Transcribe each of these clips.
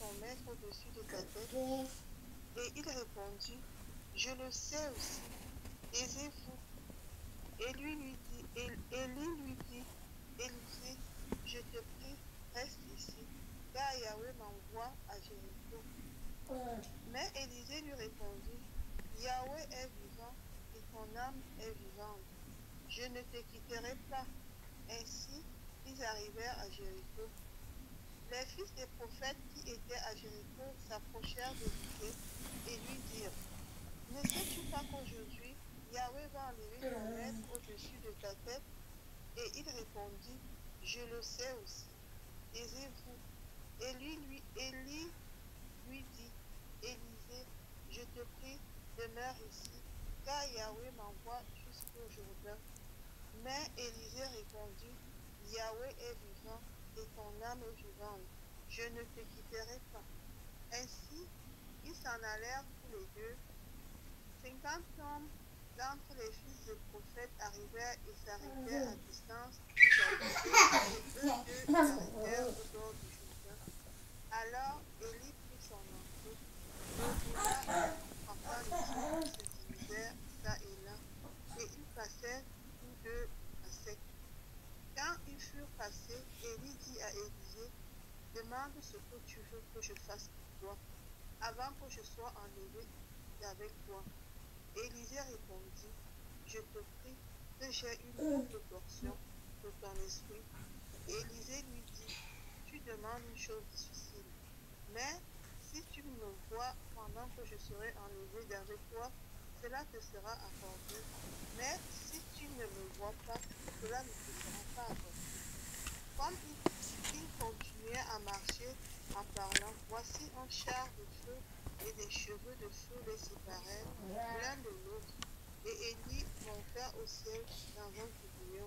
mon maître au-dessus de ta tête? Et il répondit, je le sais aussi. Taisez-vous. Élie lui dit, Élisée, je te prie, reste ici, car Yahweh m'envoie à Jéricho. Mais Élisée lui répondit, Yahweh est vivant et ton âme est vivante. Je ne te quitterai pas. Ainsi, ils arrivèrent à Jéricho. Les fils des prophètes qui étaient à Jéricho s'approchèrent d'Élisée et lui dirent, ne sais-tu pas qu'aujourd'hui, Yahweh va enlever ton maître au-dessus de ta tête? Et il répondit, je le sais aussi. Taisez-vous. Élie lui dit, Élisée, je te prie, demeure ici, car Yahweh m'envoie jusqu'au Jourdain. Mais Élisée répondit, Yahweh est vivant et ton âme est vivante. Je ne te quitterai pas. Ainsi, ils s'en allèrent tous les deux. 50 hommes d'entre les fils des prophètes arrivèrent et s'arrêtèrent à distance du Jourdain, et eux deux s'arrêtèrent au bord du Jourdain. Alors Élie prit son manteau, retourna et frappa les eaux qui se divisèrent çà et là, et ils passèrent tous deux à sec. Quand ils furent passés, Élie dit à Élisée, demande ce que tu veux que je fasse pour toi, avant que je sois enlevé avec toi. Élisée répondit, je te prie que j'ai une autre portion de ton esprit. Élisée lui dit, tu demandes une chose difficile, mais si tu me vois pendant que je serai enlevé d'avec toi, cela te sera accordé. Mais si tu ne me vois pas, cela ne te sera pas accordé. Comme il continuait à marcher en parlant, voici un char de feu et des cheveux de feu les séparèrent l'un de l'autre. Et Élie monta au ciel dans un tourbillon.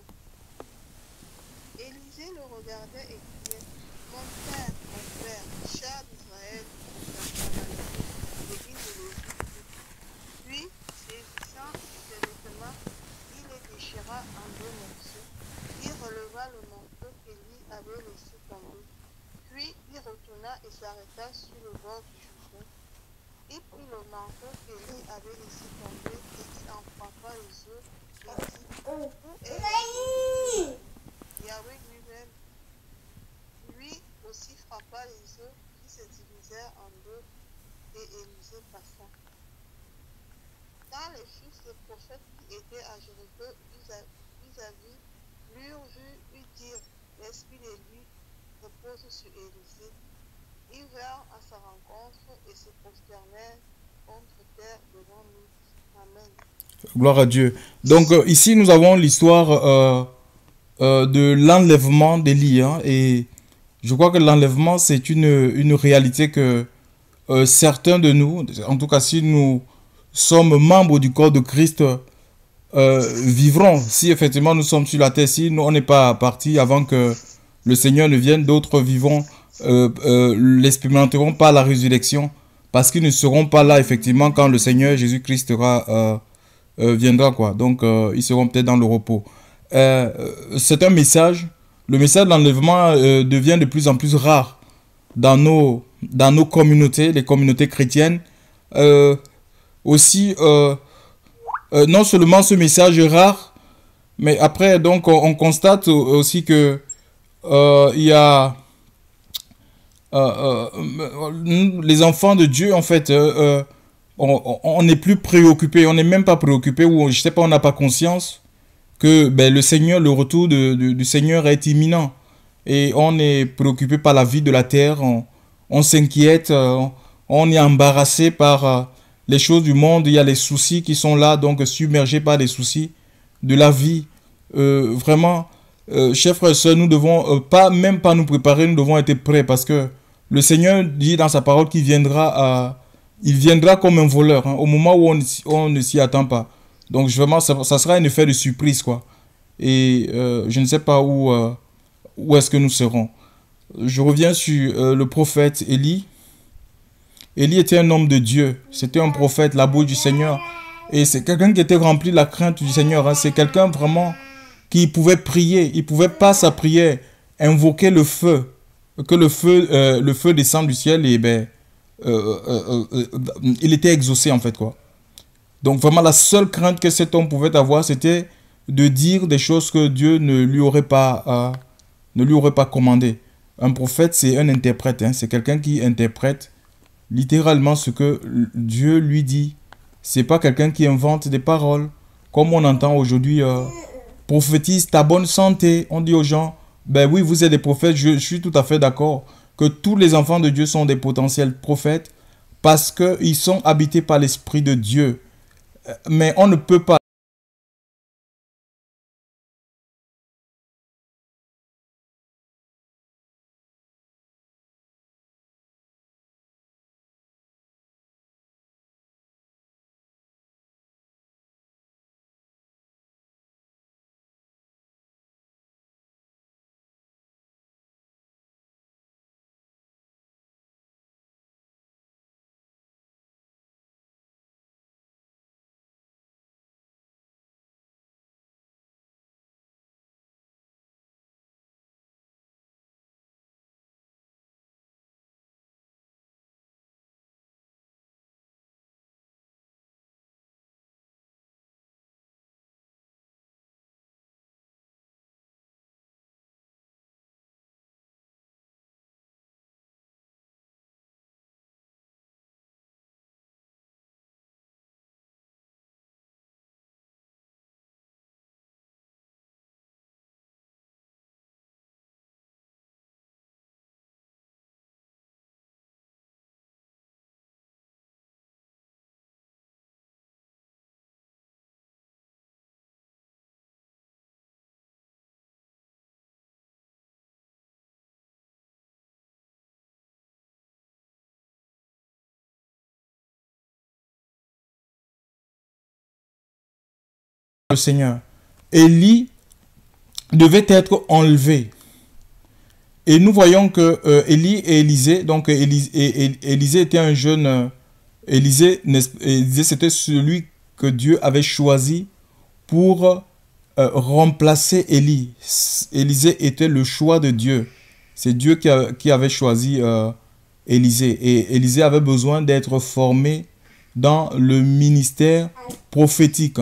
Élisée le regardait et criait, mon père, char d'Israël, et il ne le vit plus. Puis, saisissant ses vêtements, il les déchira en deux morceaux. Il releva le manteau qu'Élie avait laissé tomber. Puis, il retourna et s'arrêta sur le bord du Jourdain. Il prit le manteau qu'Élie avait laissé tomber et il en frappa les eaux et dit, où est Yahweh lui-même? Lui aussi frappa les eaux qui se divisèrent en deux et Élisée passa. Quand les fils des prophètes qui étaient à Jéricho vis-à-vis l'eurent vu, lui dirent, l'esprit de lui repose sur Élisée. Ils vinrent à sa rencontre et se prosternèrent contre terre devant lui. Amen. Gloire à Dieu. Donc ici nous avons l'histoire de l'enlèvement d'Élie. Hein, et je crois que l'enlèvement c'est une réalité que certains de nous, en tout cas si nous sommes membres du corps de Christ, vivrons. Si effectivement nous sommes sur la terre, si nous, on n'est pas parti avant que le Seigneur ne vienne, d'autres vivront, l'expérimenteront par la résurrection, parce qu'ils ne seront pas là effectivement quand le Seigneur Jésus-Christ viendra, quoi. Donc ils seront peut-être dans le repos. C'est un message. Le message de l'enlèvement devient de plus en plus rare dans nos communautés, les communautés chrétiennes. Aussi, non seulement ce message est rare, mais après donc on constate aussi que il y a les enfants de Dieu en fait, on n'est plus préoccupé, on n'est même pas préoccupé, ou je sais pas, on n'a pas conscience que le Seigneur, le retour du Seigneur est imminent, et on est préoccupé par la vie de la terre, on s'inquiète, on est embarrassé par les choses du monde, il y a les soucis qui sont là, donc submergés par les soucis de la vie. Vraiment, chers frères et sœurs, nous devons même pas nous préparer, nous devons être prêts, parce que le Seigneur dit dans sa parole qu'il viendra, il viendra comme un voleur, hein, au moment où on ne s'y attend pas. Donc vraiment, ça sera un effet de surprise, quoi. Et je ne sais pas où est-ce que nous serons. Je reviens sur le prophète Élie. Élie était un homme de Dieu. C'était un prophète, la bouche du Seigneur. Et c'est quelqu'un qui était rempli de la crainte du Seigneur. Hein. C'est quelqu'un vraiment qui pouvait prier. Il pouvait, par sa prière, invoquer le feu que le feu descend du ciel et ben, il était exaucé en fait quoi. Donc vraiment la seule crainte que cet homme pouvait avoir, c'était de dire des choses que Dieu ne lui aurait pas commandé. Un prophète, c'est un interprète, hein, c'est quelqu'un qui interprète littéralement ce que Dieu lui dit. C'est pas quelqu'un qui invente des paroles, comme on entend aujourd'hui, prophétise ta bonne santé. On dit aux gens, ben oui, vous êtes des prophètes, je suis tout à fait d'accord que tous les enfants de Dieu sont des potentiels prophètes parce qu'ils sont habités par l'Esprit de Dieu. Mais on ne peut pas. Le Seigneur. Élie devait être enlevé. Et nous voyons que Élie et Élisée, donc Élisée était un jeune, Élisée c'était celui que Dieu avait choisi pour remplacer Élie. Élisée était le choix de Dieu. C'est Dieu qui avait choisi Élisée. Et Élisée avait besoin d'être formé dans le ministère prophétique.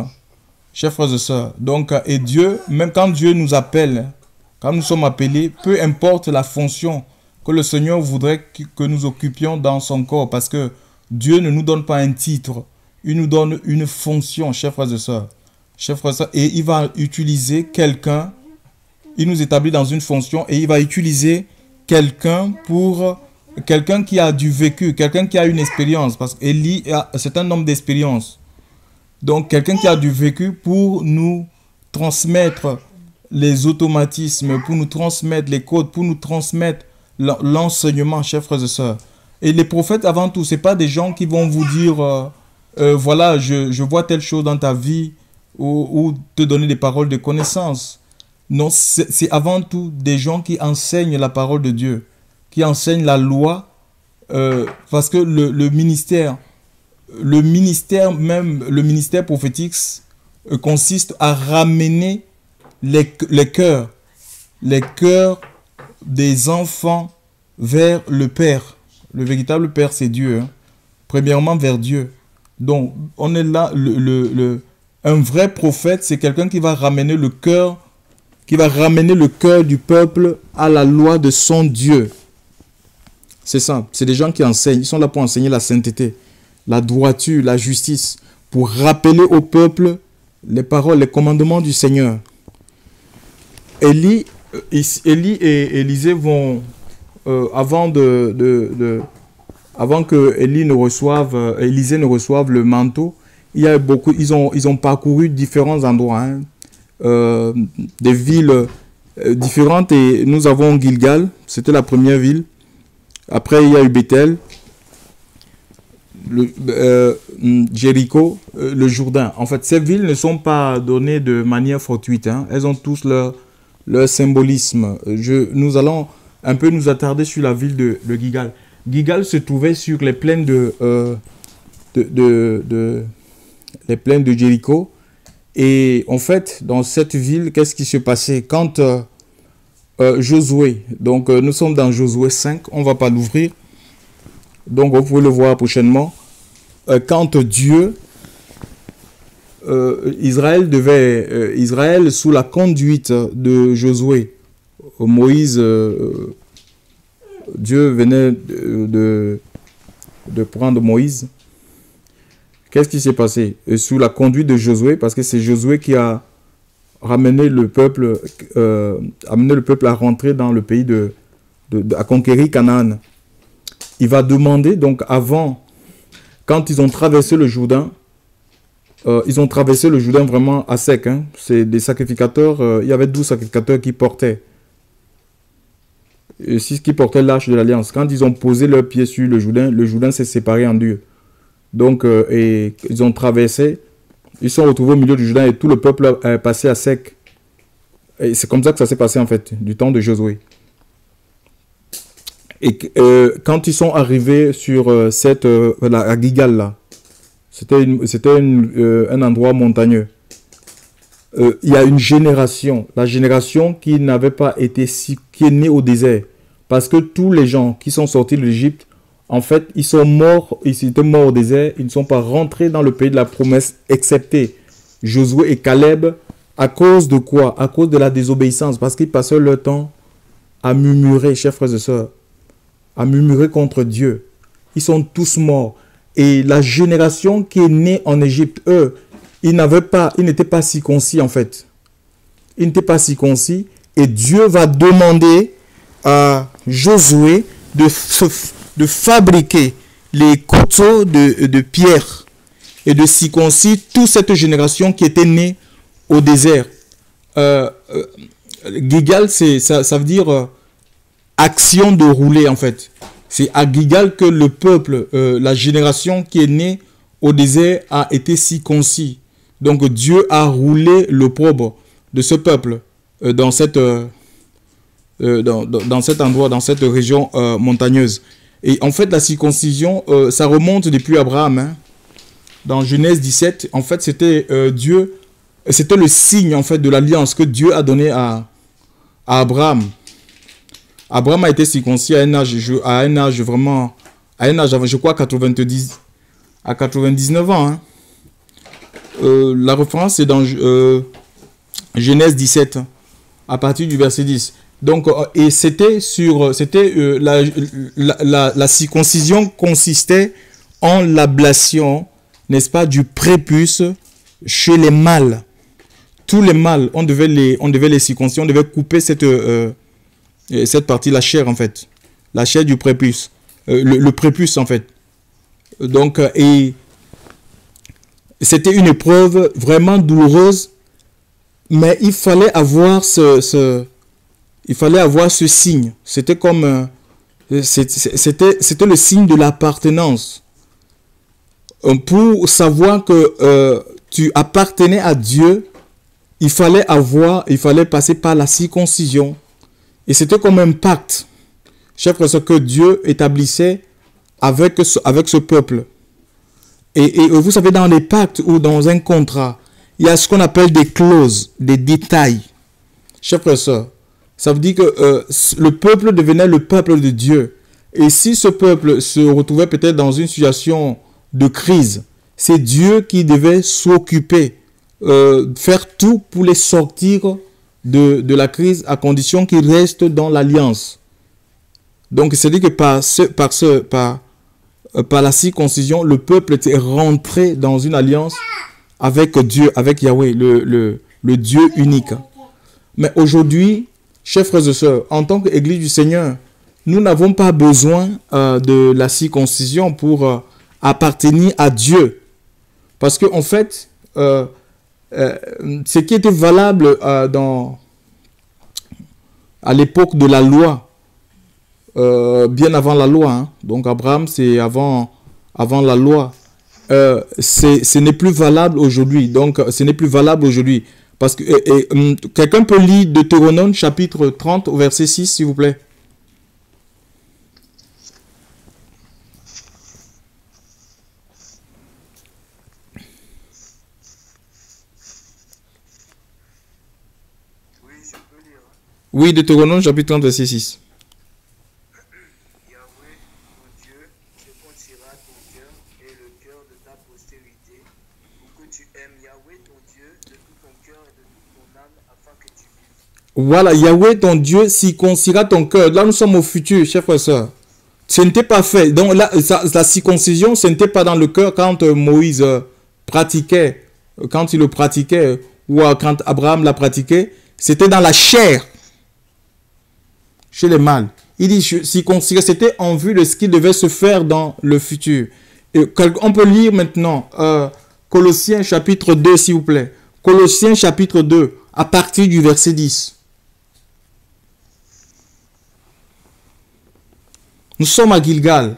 Chers frères et sœurs, donc, et Dieu, même quand Dieu nous appelle, quand nous sommes appelés, peu importe la fonction que le Seigneur voudrait que nous occupions dans son corps, parce que Dieu ne nous donne pas un titre, il nous donne une fonction, chers frères et sœurs. Chers frères et sœurs, et il va utiliser quelqu'un, il nous établit dans une fonction, et il va utiliser quelqu'un qui a du vécu, quelqu'un qui a une expérience, parce qu'Élie, c'est un homme d'expérience. Donc, quelqu'un qui a du vécu pour nous transmettre les automatismes, pour nous transmettre les codes, pour nous transmettre l'enseignement, chers frères et sœurs. Et les prophètes, avant tout, ce n'est pas des gens qui vont vous dire, voilà, je vois telle chose dans ta vie, ou te donner des paroles de connaissance. Non, c'est avant tout des gens qui enseignent la parole de Dieu, qui enseignent la loi, parce que le ministère prophétique consiste à ramener les cœurs des enfants vers le Père. Le véritable Père, c'est Dieu. Hein. Premièrement, vers Dieu. Donc, on est là, un vrai prophète, c'est quelqu'un qui va ramener le cœur du peuple à la loi de son Dieu. C'est ça, c'est des gens qui enseignent, ils sont là pour enseigner la sainteté, la droiture, la justice, pour rappeler au peuple les paroles, les commandements du Seigneur. Élie et Élisée vont, avant que Élisée ne reçoive le manteau, ils ont parcouru différents endroits, hein, des villes différentes, et nous avons Gilgal, c'était la première ville. Après, il y a eu Bethel, Jéricho, le Jourdain. En fait, ces villes ne sont pas données de manière fortuite. Hein. Elles ont tous leur symbolisme. Nous allons un peu nous attarder sur la ville de Gilgal. Gilgal se trouvait sur les plaines les plaines de Jéricho. Et en fait, dans cette ville, qu'est-ce qui se passait? Quand Josué. Donc, nous sommes dans Josué 5. On ne va pas l'ouvrir. Donc, vous pouvez le voir prochainement. Quand Dieu, Israël, sous la conduite de Josué, Moïse, Dieu venait de prendre Moïse. Qu'est-ce qui s'est passé? Sous la conduite de Josué, parce que c'est Josué qui a amené le peuple à rentrer dans le pays à conquérir Canaan. Il va demander, donc avant, quand ils ont traversé le Jourdain, ils ont traversé le Jourdain vraiment à sec. Hein. C'est des sacrificateurs, il y avait 12 sacrificateurs qui portaient. 6 qui portaient l'arche de l'Alliance. Quand ils ont posé leurs pieds sur le Jourdain s'est séparé en deux. Donc, et ils ont traversé, ils sont retrouvés au milieu du Jourdain et tout le peuple est passé à sec. Et c'est comme ça que ça s'est passé en fait, du temps de Josué. Et quand ils sont arrivés sur à Gilgal là, c'était un endroit montagneux. Il y a une génération, la génération qui n'avait pas été qui est née au désert. Parce que tous les gens qui sont sortis de l'Égypte, en fait, ils sont morts, ils étaient morts au désert, ils ne sont pas rentrés dans le pays de la promesse, excepté Josué et Caleb. À cause de quoi? À cause de la désobéissance, parce qu'ils passaient leur temps à murmurer, chers frères et sœurs, à murmurer contre Dieu. Ils sont tous morts. Et la génération qui est née en Égypte, eux, ils n'étaient pas circoncis en fait. Ils n'étaient pas circoncis. Et Dieu va demander à Josué de fabriquer les couteaux de pierre et de circoncis toute cette génération qui était née au désert. Gilgal, ça veut dire action de rouler en fait. C'est à Gilgal que le peuple, la génération qui est née au désert a été circoncis. Donc Dieu a roulé l'opprobre de ce peuple dans cet endroit, dans cette région montagneuse. Et en fait, la circoncision, ça remonte depuis Abraham. Hein. Dans Genèse 17, en fait, c'était Dieu, c'était le signe en fait de l'alliance que Dieu a donné à Abraham. Abraham a été circoncis à un âge vraiment, je crois, à 99 ans. Hein. La référence est dans Genèse 17, à partir du verset 10. Donc, et la circoncision consistait en l'ablation, n'est-ce pas, du prépuce chez les mâles. Tous les mâles, on devait les circoncire, on devait couper cette partie, la chair en fait, la chair du prépuce, le prépuce en fait. Donc, et c'était une épreuve vraiment douloureuse, mais il fallait avoir ce signe. C'était comme c'était le signe de l'appartenance. Pour savoir que tu appartenais à Dieu, il fallait passer par la circoncision. Et c'était comme un pacte, chers frères, ce que Dieu établissait avec ce peuple. Et vous savez, dans les pactes ou dans un contrat, il y a ce qu'on appelle des clauses, des détails. Chers frères et sœurs, ça veut dire que le peuple devenait le peuple de Dieu. Et si ce peuple se retrouvait peut-être dans une situation de crise, c'est Dieu qui devait s'occuper, faire tout pour les sortir de la crise à condition qu'ils restent dans l'alliance. Donc, c'est-à-dire que par la circoncision, le peuple était rentré dans une alliance avec Dieu, avec Yahweh, le Dieu unique. Mais aujourd'hui, chers frères et sœurs, en tant qu'Église du Seigneur, nous n'avons pas besoin de la circoncision pour appartenir à Dieu. Parce qu'en fait, ce qui était valable à l'époque de la loi, bien avant la loi, hein. Donc Abraham c'est avant la loi, ce n'est plus valable aujourd'hui. Donc ce n'est plus valable aujourd'hui parce que quelqu'un peut lire Deutéronome chapitre 30 au verset 6 s'il vous plaît. Oui, Deutéronome chapitre 30, verset 6. Yahweh, ton Dieu, circoncira ton cœur et le cœur de ta postérité, pour que tu aimes Yahweh, ton Dieu, de tout ton cœur et de toute ton âme, afin que tu vives. Voilà, Yahweh, ton Dieu, circoncira ton cœur. Là, nous sommes au futur, chers frères et sœurs. Ce n'était pas fait. Donc, là, la circoncision, ce n'était pas dans le cœur quand Moïse pratiquait, quand il le pratiquait, ou quand Abraham l'a pratiqué. C'était dans la chair, chez les mâles. Il dit circonciser, c'était en vue de ce qui devait se faire dans le futur. Et on peut lire maintenant Colossiens chapitre 2, s'il vous plaît. Colossiens chapitre 2, à partir du verset 10. Nous sommes à Gilgal.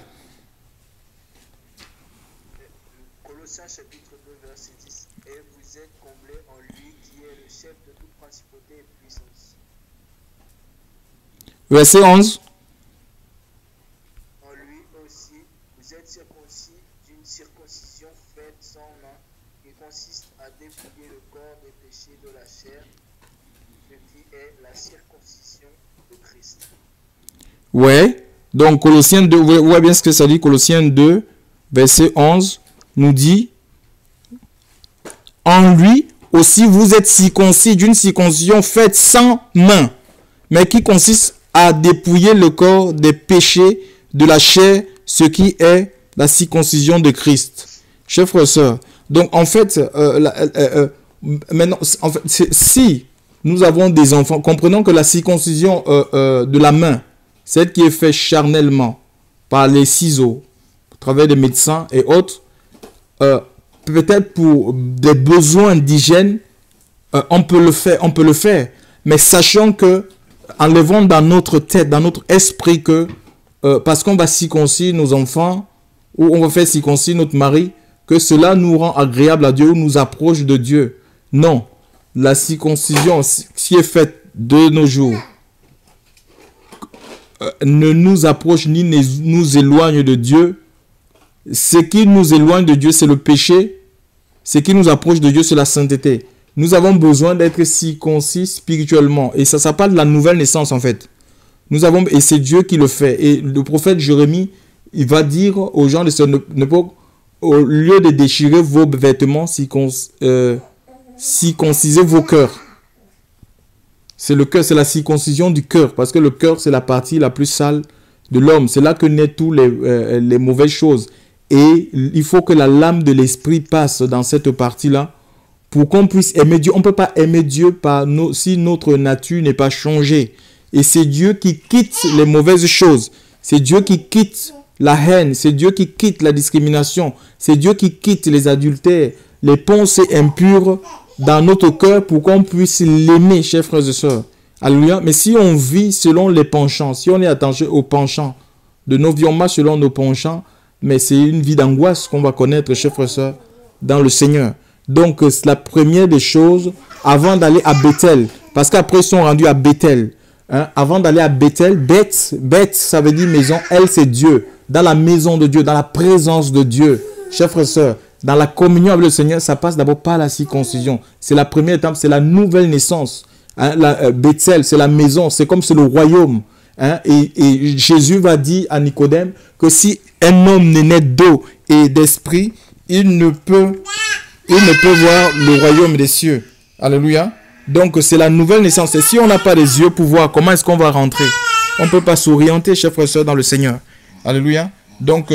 Colossiens chapitre 2, verset 10. Et vous êtes comblés en lui qui est le chef de toute principauté et puissance. Verset 11. En lui aussi, vous êtes circoncis d'une circoncision faite sans main, qui consiste à dépouiller le corps des péchés de la chair, ce qui est la circoncision de Christ. Ouais. Donc, Colossiens 2, vous voyez bien ce que ça dit. Colossiens 2, verset 11, nous dit, en lui aussi vous êtes circoncis d'une circoncision faite sans main, mais qui consiste à dépouiller le corps des péchés de la chair, ce qui est la circoncision de Christ. Chers frères et sœurs, donc en fait, maintenant, en fait, si nous avons des enfants, comprenons que la circoncision de la main, celle qui est faite charnellement par les ciseaux, au travers des médecins et autres, peut-être pour des besoins d'hygiène, on peut le faire, mais sachant que, enlevons dans notre tête, dans notre esprit que, parce qu'on va circoncire nos enfants, ou on va faire circoncire notre mari, que cela nous rend agréable à Dieu ou nous approche de Dieu. Non, la circoncision qui est faite de nos jours, ne nous approche ni ne nous éloigne de Dieu. Ce qui nous éloigne de Dieu, c'est le péché. Ce qui nous approche de Dieu, c'est la sainteté. Nous avons besoin d'être circoncis spirituellement. Et ça parle de la nouvelle naissance, en fait. Et c'est Dieu qui le fait. Et le prophète Jérémie, il va dire aux gens de cette époque, au lieu de déchirer vos vêtements, circoncisez vos cœurs. C'est le cœur, c'est la circoncision du cœur, parce que le cœur, c'est la partie la plus sale de l'homme. C'est là que naissent toutes les mauvaises choses. Et il faut que la lame de l'esprit passe dans cette partie-là pour qu'on puisse aimer Dieu. On ne peut pas aimer Dieu si notre nature n'est pas changée. Et c'est Dieu qui quitte les mauvaises choses. C'est Dieu qui quitte la haine. C'est Dieu qui quitte la discrimination. C'est Dieu qui quitte les adultères, les pensées impures dans notre cœur pour qu'on puisse l'aimer, chers frères et sœurs. Alléluia. Mais si on vit selon les penchants, si on est attaché aux penchants de nos vies, on marche selon nos penchants, mais c'est une vie d'angoisse qu'on va connaître, chers frères et sœurs, dans le Seigneur. Donc, c'est la première des choses, avant d'aller à Bethel, parce qu'après, ils sont rendus à Bethel. Hein, avant d'aller à Bethel, Beth, ça veut dire maison, elle, c'est Dieu. Dans la maison de Dieu, dans la présence de Dieu. Chers frères et sœurs, dans la communion avec le Seigneur, ça passe d'abord par la circoncision. C'est la première étape, c'est la nouvelle naissance. Hein, Bethel, c'est la maison, c'est comme c'est le royaume. Hein, et Jésus va dire à Nicodème que si un homme n'est né d'eau et d'esprit, il ne peut voir le royaume des cieux. Alléluia. Donc c'est la nouvelle naissance. Et si on n'a pas les yeux pour voir, comment est-ce qu'on va rentrer? On ne peut pas s'orienter, chers frères et sœurs, dans le Seigneur. Alléluia. Donc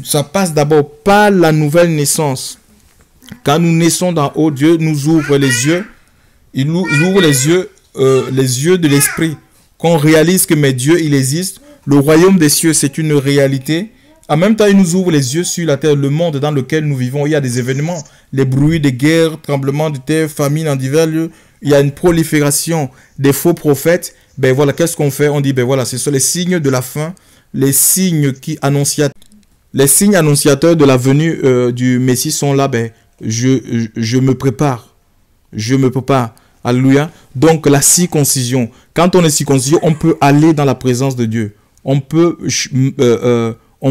ça passe d'abord par la nouvelle naissance. Quand nous naissons d'en haut, Dieu nous ouvre les yeux. Il nous ouvre les yeux de l'esprit. Qu'on réalise que mais Dieu, il existe. Le royaume des cieux, c'est une réalité. En même temps, il nous ouvre les yeux sur la terre, le monde dans lequel nous vivons. Il y a des événements, les bruits de guerre, tremblements de terre, famine en divers lieux. Il y a une prolifération des faux prophètes. Ben voilà, qu'est-ce qu'on fait? On dit, ben voilà, ce sont les signes de la fin, les signes annonciateurs de la venue du Messie sont là. Ben, je me prépare. Je me prépare. Alléluia. Donc, la circoncision. Quand on est circoncis, on peut aller dans la présence de Dieu. On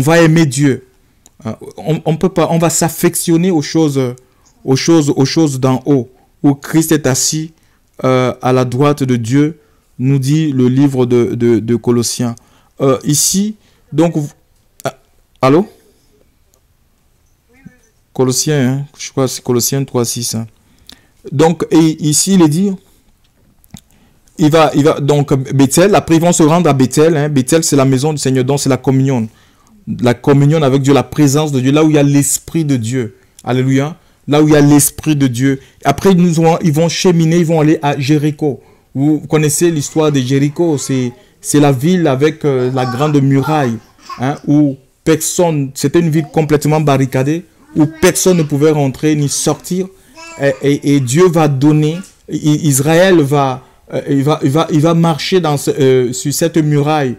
va aimer Dieu. On peut pas. On va s'affectionner aux choses d'en haut, où Christ est assis à la droite de Dieu, nous dit le livre de Colossiens. Ici, donc, allô? Colossiens, hein, je crois que c'est Colossiens 3:6. Hein. Donc, et ici, il est dit, il va, donc, Bethel, après ils vont se rendre à Bethel. Hein. Bethel, c'est la maison du Seigneur, donc c'est la communion. La communion avec Dieu, la présence de Dieu, là où il y a l'Esprit de Dieu. Alléluia. Là où il y a l'Esprit de Dieu. Après, ils vont cheminer, ils vont aller à Jéricho. Vous connaissez l'histoire de Jéricho. C'est la ville avec la grande muraille. Hein, où personne, c'était une ville complètement barricadée, où personne ne pouvait rentrer ni sortir. Et Dieu va donner, Israël il va marcher sur cette muraille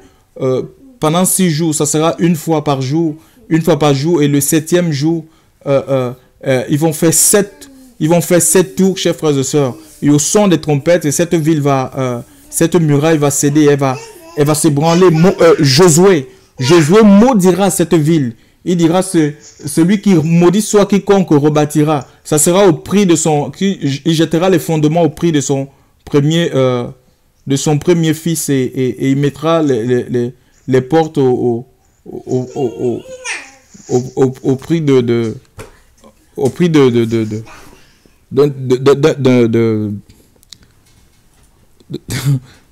pendant 6 jours. Ça sera une fois par jour, et le 7e jour, ils vont faire 7 tours, chers frères et sœurs. Et au son des trompettes, et cette muraille va céder, elle va s'ébranler. Josué maudira cette ville. Il dira, celui qui maudit soit quiconque rebâtira. Ça sera au prix de il jettera les fondements au prix de son premier fils et il mettra les portes au prix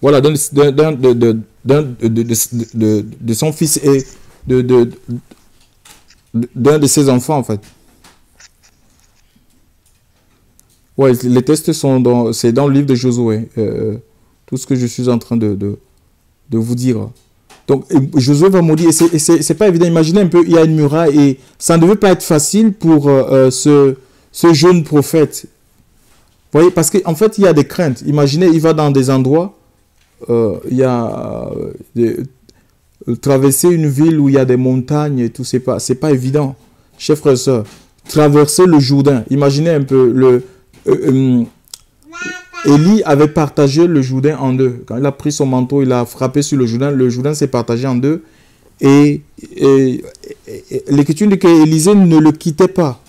voilà, de son fils et d'un de ses enfants, en fait. Ouais, les textes c'est dans le livre de Josué. Tout ce que je suis en train de vous dire. Donc, Josué va maudire, et c'est pas évident. Imaginez un peu, il y a une muraille, et ça ne devait pas être facile pour ce jeune prophète. Vous voyez, parce qu'en fait, il y a des craintes. Imaginez, il va dans des endroits, il y a traverser une ville où il y a des montagnes et tout, c'est pas évident. Chers frères et sœurs, traverser le Jourdain. Imaginez un peu, Élie avait partagé le Jourdain en deux. Quand il a pris son manteau, il a frappé sur le Jourdain s'est partagé en deux. Et l'Écriture dit qu'Élisée ne le quittait pas.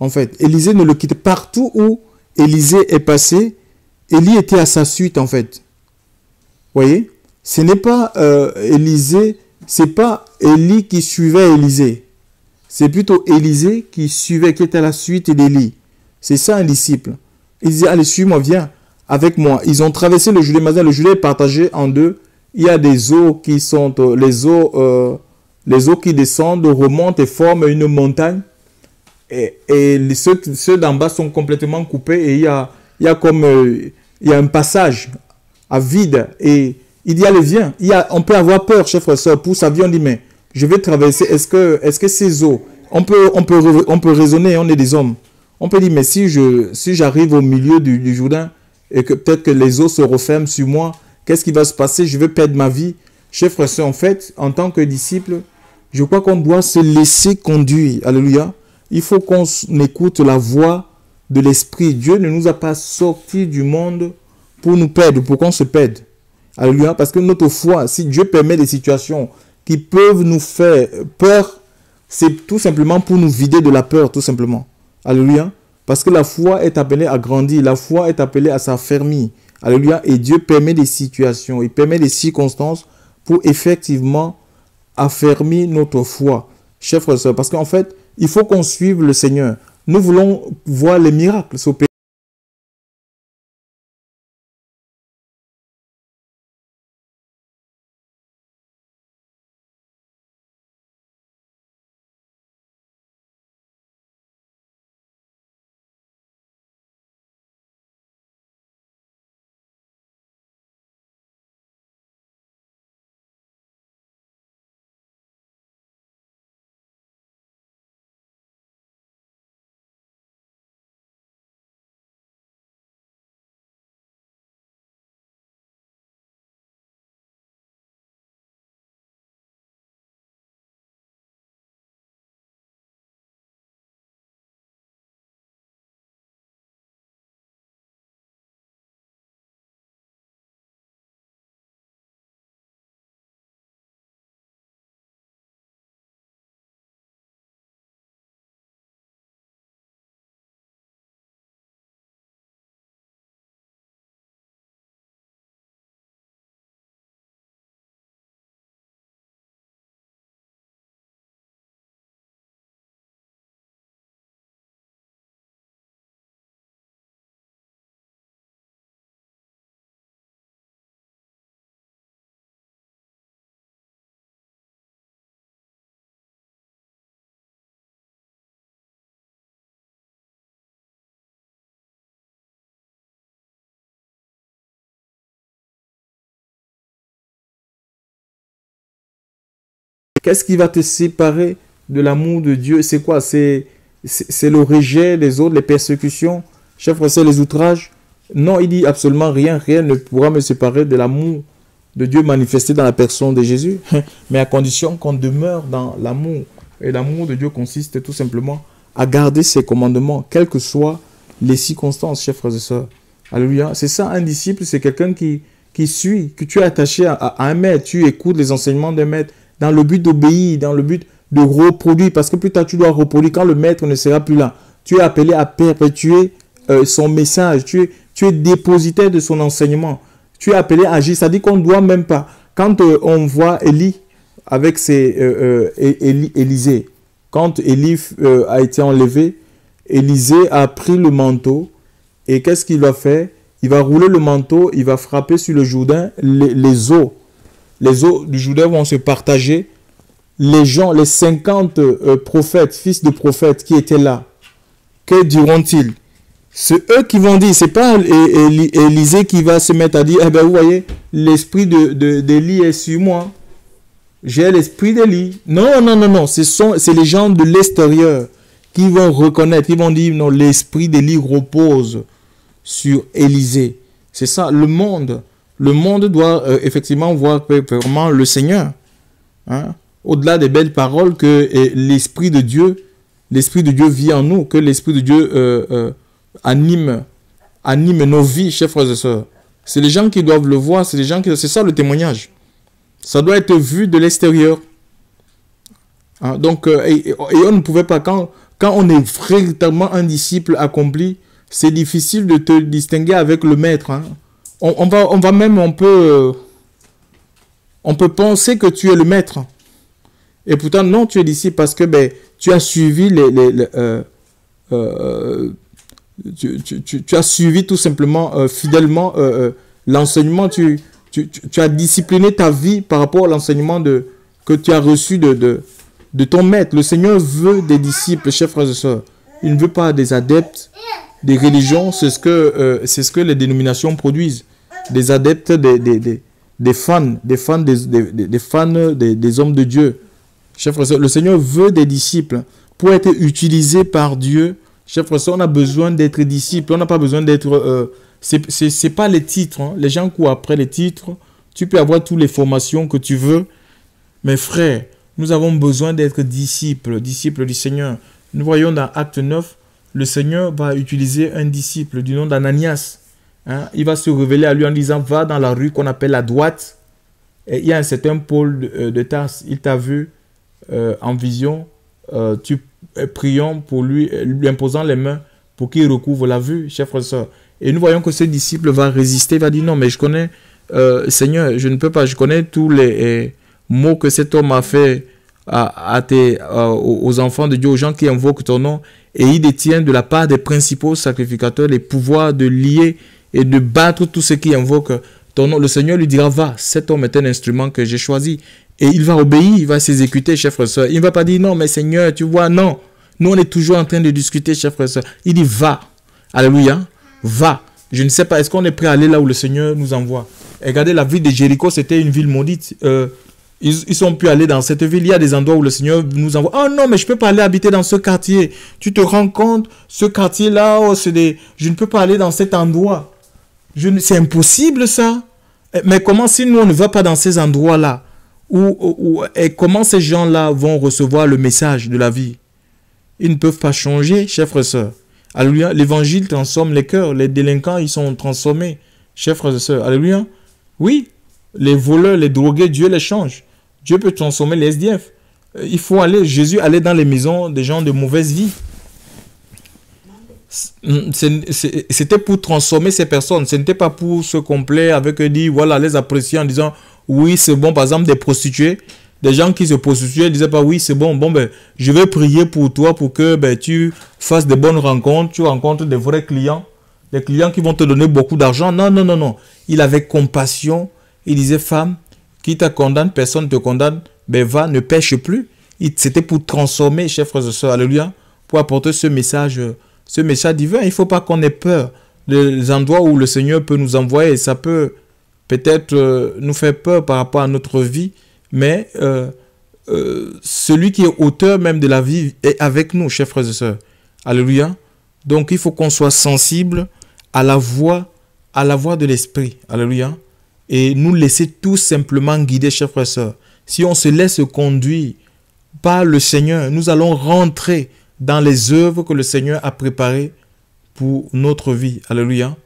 En fait, Élisée ne le quittait pas. Partout où Élisée est passé, Élie était à sa suite, en fait. Vous voyez? Ce n'est pas Élisée, c'est pas Élie qui suivait Élisée. C'est plutôt Élisée qui était à la suite d'Élie. C'est ça un disciple. Il disait, allez, suis-moi, viens avec moi. Ils ont traversé le Jourdain. Maintenant, le Jourdain est partagé en deux. Il y a des eaux qui sont, les eaux qui descendent, remontent et forment une montagne. Et ceux d'en bas sont complètement coupés. Et il y a un passage à vide. Et il dit, allez, viens. On peut avoir peur, chers frères et sœurs, pour sa vie. On dit, mais je vais traverser. Est-ce que ces eaux, on peut raisonner, on est des hommes. On peut dire, mais si j'arrive au milieu du Jourdain et que peut-être que les eaux se referment sur moi, qu'est-ce qui va se passer? Je vais perdre ma vie. Chers frères et sœurs, en fait, en tant que disciple, je crois qu'on doit se laisser conduire. Alléluia. Il faut qu'on écoute la voix de l'Esprit. Dieu ne nous a pas sortis du monde pour nous perdre, pour qu'on se perde. Alléluia. Parce que notre foi, si Dieu permet des situations qui peuvent nous faire peur, c'est tout simplement pour nous vider de la peur, tout simplement. Alléluia. Parce que la foi est appelée à grandir. La foi est appelée à s'affermir. Alléluia. Et Dieu permet des situations, il permet des circonstances pour effectivement affermir notre foi. Chers frères et sœurs, parce qu'en fait, il faut qu'on suive le Seigneur. Nous voulons voir les miracles s'opérer. Qu'est-ce qui va te séparer de l'amour de Dieu? C'est quoi? C'est le rejet des autres, les persécutions, chers frères, c'est les outrages? Non, il dit absolument rien. Rien ne pourra me séparer de l'amour de Dieu manifesté dans la personne de Jésus. Mais à condition qu'on demeure dans l'amour. Et l'amour de Dieu consiste tout simplement à garder ses commandements, quelles que soient les circonstances, chers frères et sœurs. Alléluia. C'est ça, un disciple, c'est quelqu'un qui suit, que tu es attaché à un maître, tu écoutes les enseignements d'un maître dans le but d'obéir, dans le but de reproduire, parce que plus tard tu dois reproduire quand le maître ne sera plus là. Tu es appelé à perpétuer son message, tu es dépositaire de son enseignement, tu es appelé à agir, c'est-à-dire qu'on ne doit même pas. Quand on voit Élie avec Élisée, quand Élie a été enlevé, Élisée a pris le manteau et qu'est-ce qu'il va faire? Il va rouler le manteau, il va frapper sur le Jourdain, les eaux du Jourdain vont se partager. Les gens, les 50 prophètes, fils de prophètes qui étaient là, que diront-ils? C'est eux qui vont dire, c'est pas Élisée qui va se mettre à dire, eh ben vous voyez, l'esprit d'Élie est sur moi. J'ai l'esprit d'Élie. Non, non, non, non, c'est les gens de l'extérieur qui vont reconnaître, ils vont dire, non, l'esprit d'Élie repose sur Élisée. C'est ça, le monde doit effectivement voir vraiment le Seigneur. Hein? Au-delà des belles paroles, que l'Esprit de Dieu vit en nous, que l'Esprit de Dieu anime nos vies, chers frères et sœurs. C'est les gens qui doivent le voir, c'est ça le témoignage. Ça doit être vu de l'extérieur. Hein? Donc, et on ne pouvait pas, quand on est véritablement un disciple accompli, c'est difficile de te distinguer avec le maître. Hein? On peut penser que tu es le maître. Et pourtant, non, tu es disciple parce que tu as suivi tu as suivi tout simplement fidèlement l'enseignement. Tu as discipliné ta vie par rapport à l'enseignement que tu as reçu de ton maître. Le Seigneur veut des disciples, chers frères et sœurs. Il ne veut pas des adeptes des religions. C'est ce que les dénominations produisent. Des adeptes, des fans, des fans des hommes de Dieu. Chers frères et sœurs, le Seigneur veut des disciples pour être utilisé par Dieu. Chers frères et sœurs, on a besoin d'être disciples. On n'a pas besoin d'être... c'est pas les titres. Hein. Les gens courent après les titres. Tu peux avoir toutes les formations que tu veux. Mais frère, nous avons besoin d'être disciples du Seigneur. Nous voyons dans Acte 9, le Seigneur va utiliser un disciple du nom d'Ananias. Hein. Il va se révéler à lui en disant, va dans la rue qu'on appelle la droite. Et il y a un certain Paul de Tarse. Il t'a vu en vision. Prions pour lui imposant les mains pour qu'il recouvre la vue, chers frères et sœurs. Et nous voyons que ce disciple va résister, il va dire non, mais je connais, Seigneur, je ne peux pas, je connais tous les mots que cet homme a fait aux enfants de Dieu, aux gens qui invoquent ton nom, et il détient de la part des principaux sacrificateurs les pouvoirs de lier et de battre tous ceux qui invoquent ton nom. Le Seigneur lui dira, va, cet homme est un instrument que j'ai choisi. Et il va obéir, il va s'exécuter, chers frères et sœurs. Il ne va pas dire, non, mais Seigneur, tu vois, non. Nous, on est toujours en train de discuter, chers frères et sœurs. Il dit, va. Alléluia. Va. Je ne sais pas, est-ce qu'on est prêt à aller là où le Seigneur nous envoie? Et regardez, la ville de Jéricho, c'était une ville maudite. Ils sont pu aller dans cette ville. Il y a des endroits où le Seigneur nous envoie. Oh non, mais je ne peux pas aller habiter dans ce quartier. Tu te rends compte, ce quartier-là, oh, je ne peux pas aller dans cet endroit. C'est impossible, ça. Mais comment si nous, on ne va pas dans ces endroits-là? Et comment ces gens-là vont recevoir le message de la vie? Ils ne peuvent pas changer, chers frères et sœurs. Alléluia. L'évangile transforme les cœurs. Les délinquants, ils sont transformés, chers frères et sœurs. Alléluia. Oui, les voleurs, les drogués, Dieu les change. Dieu peut transformer les SDF. Il faut aller, Jésus allait dans les maisons des gens de mauvaise vie. C'était pour transformer ces personnes. Ce n'était pas pour se complaire avec eux, dire, voilà, les apprécier en disant, oui, c'est bon. Par exemple, des prostituées, des gens qui se prostituaient disaient pas, oui, c'est bon. Bon, je vais prier pour toi pour que tu fasses de bonnes rencontres, tu rencontres des vrais clients, des clients qui vont te donner beaucoup d'argent. Non, non, non, non. Il avait compassion. Il disait, femme, qui te condamne, personne ne te condamne, va, ne pêche plus. C'était pour transformer, chers frères et sœurs, alléluia, pour apporter ce message divin. Il ne faut pas qu'on ait peur des endroits où le Seigneur peut nous envoyer. Ça peut peut-être nous faire peur par rapport à notre vie, mais celui qui est auteur même de la vie est avec nous, chers frères et sœurs. Alléluia. Donc, il faut qu'on soit sensible à la voix de l'Esprit. Alléluia. Et nous laisser tout simplement guider, chers frères et sœurs. Si on se laisse conduire par le Seigneur, nous allons rentrer dans les œuvres que le Seigneur a préparées pour notre vie. Alléluia.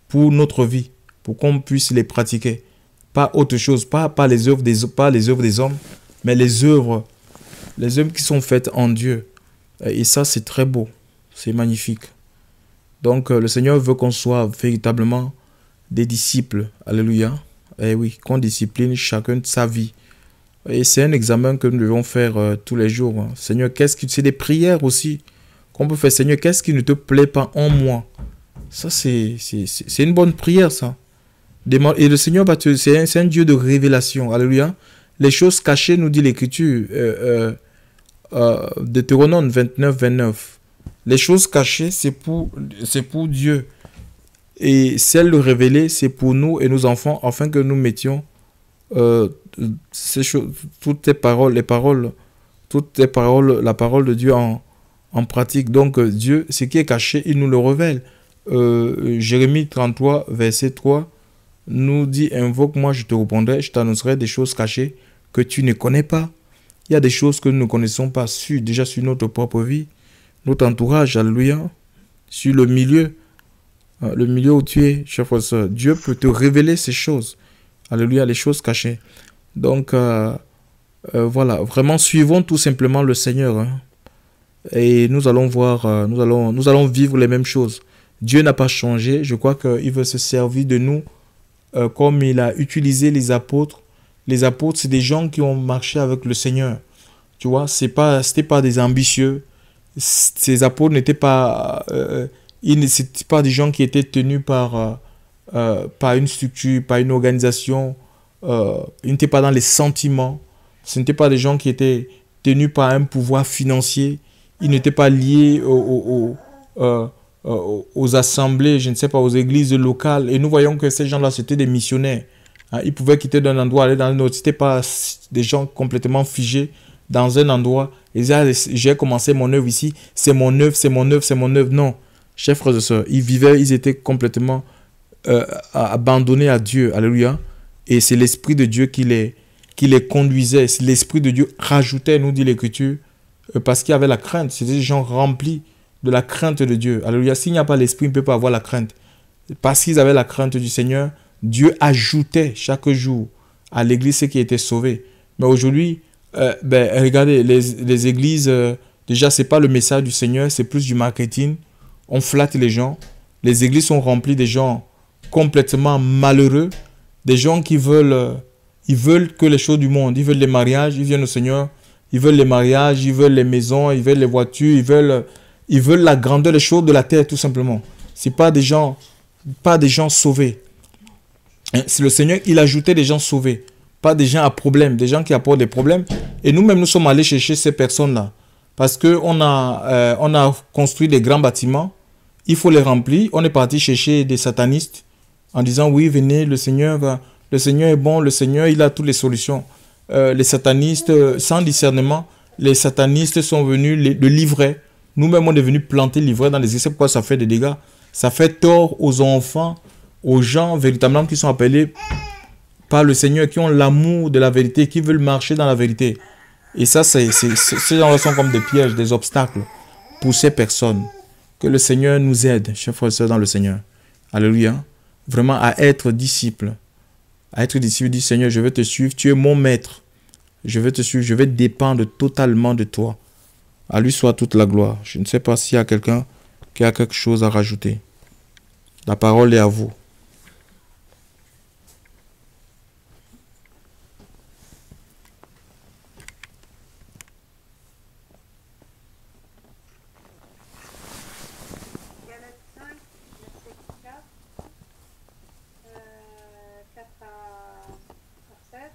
Pour notre vie. Pour qu'on puisse les pratiquer. Pas autre chose. Pas les œuvres des hommes. Mais les œuvres qui sont faites en Dieu. Et ça, c'est très beau. C'est magnifique. Donc, le Seigneur veut qu'on soit véritablement des disciples. Alléluia. Et oui, qu'on discipline chacun de sa vie. Et c'est un examen que nous devons faire tous les jours. Seigneur, c'est des prières aussi qu'on peut faire. Seigneur, qu'est-ce qui ne te plaît pas en moi? Ça, c'est une bonne prière, ça. Et le Seigneur, c'est un Dieu de révélation. Alléluia. Les choses cachées, nous dit l'Écriture. Deutéronome 29, 29. Les choses cachées, c'est pour Dieu. Et celles de révélées, c'est pour nous et nos enfants, afin que nous mettions ces choses, la parole de Dieu en pratique. Donc Dieu, ce qui est caché, il nous le révèle. Jérémie 33, verset 3, nous dit: invoque-moi, je te répondrai, je t'annoncerai des choses cachées que tu ne connais pas. Il y a des choses que nous ne connaissons pas déjà sur notre propre vie, notre entourage, alléluia, sur le milieu où tu es, cher frère et sœur. Dieu peut te révéler ces choses, alléluia, les choses cachées. Donc, voilà, vraiment, suivons tout simplement le Seigneur. Hein, et nous allons voir, nous allons vivre les mêmes choses. Dieu n'a pas changé. Je crois qu'il veut se servir de nous comme il a utilisé les apôtres. Les apôtres, c'est des gens qui ont marché avec le Seigneur. Tu vois, c'était pas des ambitieux. Ces apôtres n'étaient pas... c'était pas des gens qui étaient tenus par une structure, par une organisation. Ils n'étaient pas dans les sentiments. Ce n'étaient pas des gens qui étaient tenus par un pouvoir financier. Ils n'étaient pas liés aux assemblées, je ne sais pas, aux églises locales. Et nous voyons que ces gens-là, c'était des missionnaires. Hein, ils pouvaient quitter d'un endroit, aller dans un autre. Ce n'étaient pas des gens complètement figés dans un endroit. Ils disaient: j'ai commencé mon œuvre ici, c'est mon œuvre, c'est mon œuvre, c'est mon œuvre. Non, chers frères et sœurs, ils étaient complètement abandonnés à Dieu. Alléluia. Et c'est l'Esprit de Dieu qui les conduisait. L'Esprit de Dieu rajoutait, nous dit l'Écriture, parce qu'il y avait la crainte. C'était des gens remplis de la crainte de Dieu. Alléluia. S'il n'y a pas l'Esprit, il ne peut pas avoir la crainte. Parce qu'ils avaient la crainte du Seigneur, Dieu ajoutait chaque jour à l'Église ceux qui étaient sauvés. Mais aujourd'hui, regardez, les églises, déjà, ce n'est pas le message du Seigneur, c'est plus du marketing. On flatte les gens. Les églises sont remplies de gens complètement malheureux, des gens qui veulent que les choses du monde. Ils veulent les mariages, ils viennent au Seigneur, ils veulent les mariages, ils veulent les maisons, ils veulent les voitures, ils veulent la grandeur, les choses de la terre, tout simplement. Ce n'est pas des gens sauvés. C'est le Seigneur, il ajoutait des gens sauvés, pas des gens à problème, des gens qui apportent des problèmes. Et nous-mêmes, nous sommes allés chercher ces personnes-là. Parce qu'on a construit des grands bâtiments, il faut les remplir. On est parti chercher des satanistes en disant: oui, venez, le Seigneur est bon, le Seigneur, il a toutes les solutions. Les satanistes, sans discernement, les satanistes sont venus le livrer. Nous-mêmes, on est venus planter l'ivraie dans les églises. C'est pourquoi ça fait des dégâts. Ça fait tort aux enfants, aux gens véritablement qui sont appelés par le Seigneur, qui ont l'amour de la vérité, qui veulent marcher dans la vérité. Et ça, ces gens-là sont comme des pièges, des obstacles pour ces personnes. Que le Seigneur nous aide, chers frères et sœurs, dans le Seigneur. Alléluia. Vraiment à être disciple. À être disciple, dit: Seigneur, je vais te suivre, tu es mon maître. Je vais te suivre, je vais dépendre totalement de toi. À lui soit toute la gloire. Je ne sais pas s'il y a quelqu'un qui a quelque chose à rajouter. La parole est à vous. Galates 5, verset 4, 4 à 7.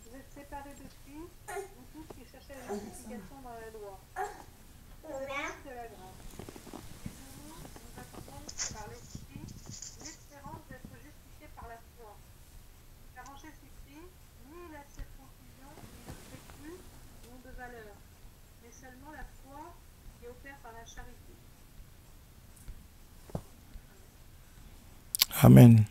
Vous êtes séparés de Christ, vous tous qui cherchez la justification dans la loi. De la grâce. Et nous attendons par l'Esprit l'espérance d'être justifiés par la foi. Car en Jésus-Christ, ni la circoncision, ni le prépuce, mais seulement la foi qui opère par la charité. Amen.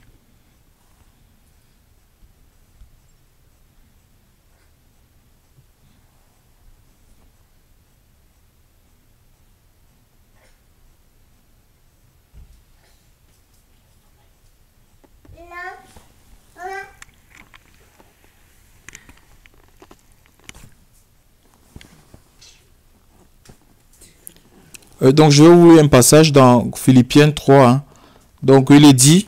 Donc je vais vous lire un passage dans Philippiens 3. Hein. Donc il est dit,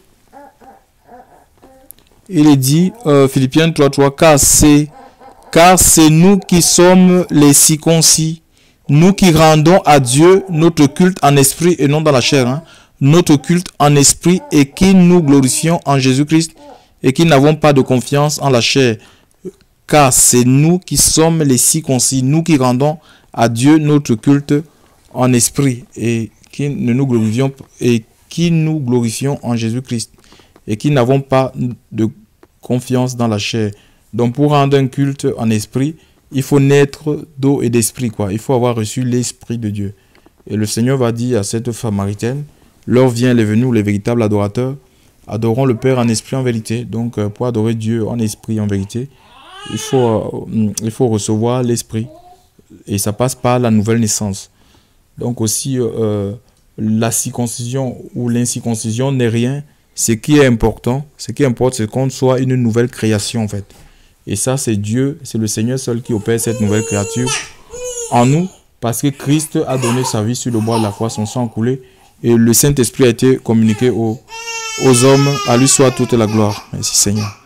Philippiens 3, car c'est nous qui sommes les circoncis, nous qui rendons à Dieu notre culte en esprit et non dans la chair, hein, notre culte en esprit, et qui nous glorifions en Jésus-Christ et qui n'avons pas de confiance en la chair. Car c'est nous qui sommes les circoncis, nous qui rendons à Dieu notre culte en esprit et qui nous glorifions en Jésus-Christ et qui n'avons pas de confiance dans la chair. Donc pour rendre un culte en esprit, il faut naître d'eau et d'esprit, quoi. Il faut avoir reçu l'esprit de Dieu. Et le Seigneur va dire à cette Samaritaine, l'heure vient, elle est venue où les véritables adorateurs adoreront le Père en esprit en vérité. Donc pour adorer Dieu en esprit en vérité, il faut recevoir l'esprit. Et ça passe par la nouvelle naissance. Donc aussi, la circoncision ou l'incirconcision n'est rien. Ce qui est important, ce qui importe, c'est qu'on soit une nouvelle création en fait. Et ça, c'est Dieu, c'est le Seigneur seul qui opère cette nouvelle créature en nous, parce que Christ a donné sa vie sur le bois de la croix, son sang coulé, et le Saint-Esprit a été communiqué aux hommes. À lui soit toute la gloire. Merci Seigneur.